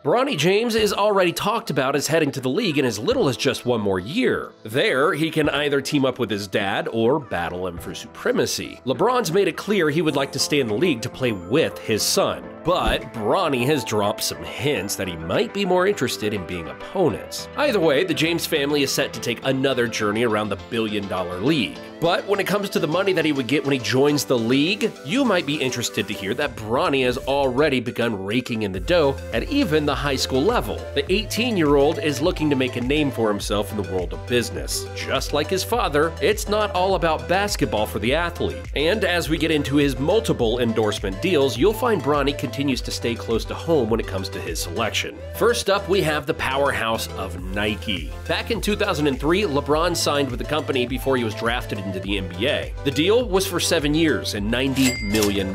Bronny James is already talked about as heading to the league in as little as just one more year. There, he can either team up with his dad or battle him for supremacy. LeBron's made it clear he would like to stay in the league to play with his son, but Bronny has dropped some hints that he might be more interested in being opponents. Either way, the James family is set to take another journey around the billion-dollar league. But when it comes to the money that he would get when he joins the league, you might be interested to hear that Bronny has already begun raking in the dough at even the high school level. The 18-year-old is looking to make a name for himself in the world of business. Just like his father, it's not all about basketball for the athlete. And as we get into his multiple endorsement deals, you'll find Bronny continues to stay close to home when it comes to his selection. First up, we have the powerhouse of Nike. Back in 2003, LeBron signed with the company before he was drafted into the NBA. The deal was for 7 years and $90 million.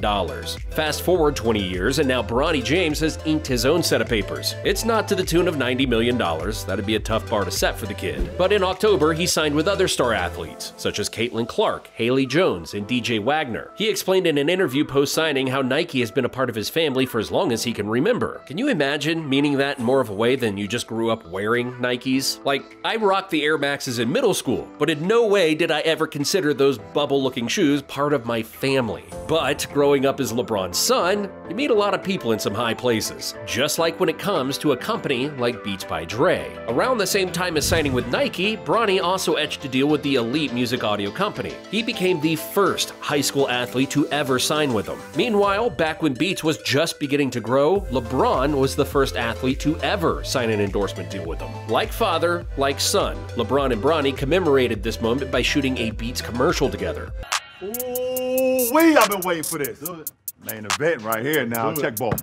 Fast forward 20 years and now Bronny James has inked his own set of papers. It's not to the tune of $90 million, that'd be a tough bar to set for the kid. But in October, he signed with other star athletes, such as Caitlin Clark, Haley Jones, and DJ Wagner. He explained in an interview post-signing how Nike has been a part of his family for as long as he can remember. Can you imagine meaning that in more of a way than you just grew up wearing Nikes? Like, I rocked the Air Maxes in middle school, but in no way did I ever consider those bubble-looking shoes part of my family. But growing up as LeBron's son, you meet a lot of people in some high places, just like when it comes to a company like Beats by Dre. Around the same time as signing with Nike, Bronny also etched a deal with the Elite Music Audio Company. He became the first high school athlete to ever sign with them. Meanwhile, back when Beats was just beginning to grow, LeBron was the first athlete to ever sign an endorsement deal with them. Like father, like son, LeBron and Bronny commemorated this moment by shooting a Beats commercial together. Ooh, I've been waiting for this. Main event right here now, check ball.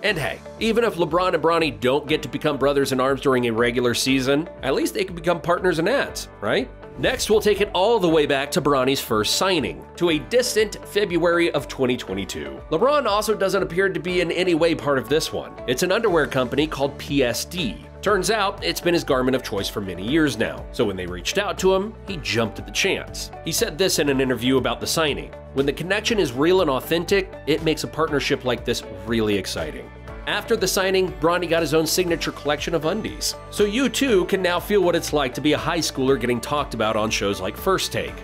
And hey, even if LeBron and Bronny don't get to become brothers in arms during a regular season, at least they can become partners in ads, right? Next, we'll take it all the way back to Bronny's first signing, to a distant February of 2022. LeBron also doesn't appear to be in any way part of this one. It's an underwear company called PSD. Turns out, it's been his garment of choice for many years now, so when they reached out to him, he jumped at the chance. He said this in an interview about the signing: "When the connection is real and authentic, it makes a partnership like this really exciting." After the signing, Bronny got his own signature collection of undies. So you too can now feel what it's like to be a high schooler getting talked about on shows like First Take.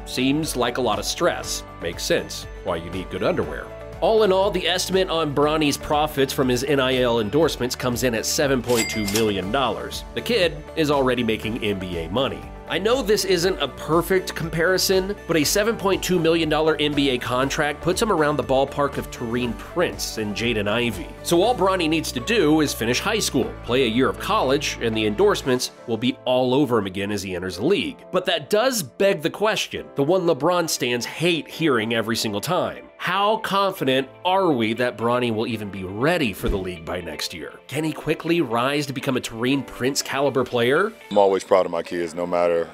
Seems like a lot of stress. Makes sense why you need good underwear. All in all, the estimate on Bronny's profits from his NIL endorsements comes in at $7.2 million. The kid is already making NBA money. I know this isn't a perfect comparison, but a $7.2 million NBA contract puts him around the ballpark of Taurean Prince and Jaden Ivey. So all Bronny needs to do is finish high school, play a year of college, and the endorsements will be all over him again as he enters the league. But that does beg the question, the one LeBron stans hate hearing every single time. How confident are we that Bronny will even be ready for the league by next year? Can he quickly rise to become a Taurean Prince caliber player? I'm always proud of my kids, no matter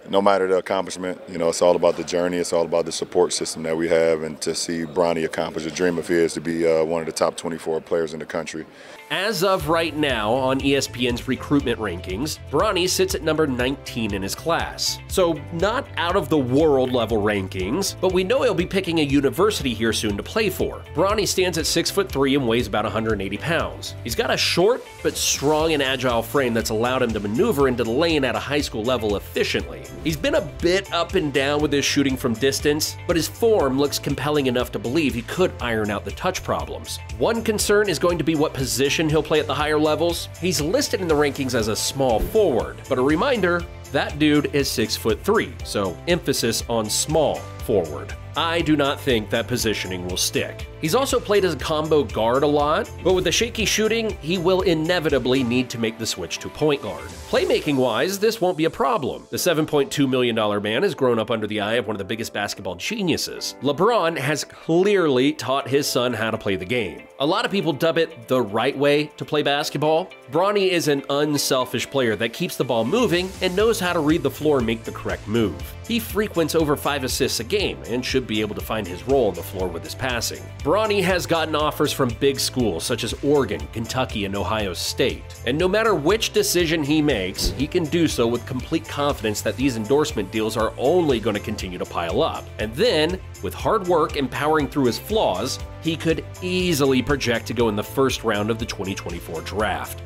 the accomplishment. You know, it's all about the journey. It's all about the support system that we have, and to see Bronny accomplish a dream of his to be one of the top 24 players in the country. As of right now, on ESPN's recruitment rankings, Bronny sits at number 19 in his class. So not out of the world level rankings, but we know he'll be picking a university here soon to play for. Bronny stands at 6'3" and weighs about 180 pounds. He's got a short but strong and agile frame that's allowed him to maneuver into the lane at a high school level efficiently. He's been a bit up and down with his shooting from distance, but his form looks compelling enough to believe he could iron out the touch problems. One concern is going to be what position he'll play at the higher levels. He's listed in the rankings as a small forward, but a reminder, that dude is 6'3", so emphasis on small forward. I do not think that positioning will stick. He's also played as a combo guard a lot, but with the shaky shooting, he will inevitably need to make the switch to point guard. Playmaking-wise, this won't be a problem. The $7.2 million man has grown up under the eye of one of the biggest basketball geniuses. LeBron has clearly taught his son how to play the game. A lot of people dub it the right way to play basketball. Bronny is an unselfish player that keeps the ball moving and knows how to read the floor and make the correct move. He frequents over 5 assists a game and should be able to find his role on the floor with his passing. Bronny has gotten offers from big schools such as Oregon, Kentucky, and Ohio State. And no matter which decision he makes, he can do so with complete confidence that these endorsement deals are only going to continue to pile up. And then, with hard work and powering through his flaws, he he could easily project to go in the first round of the 2024 draft.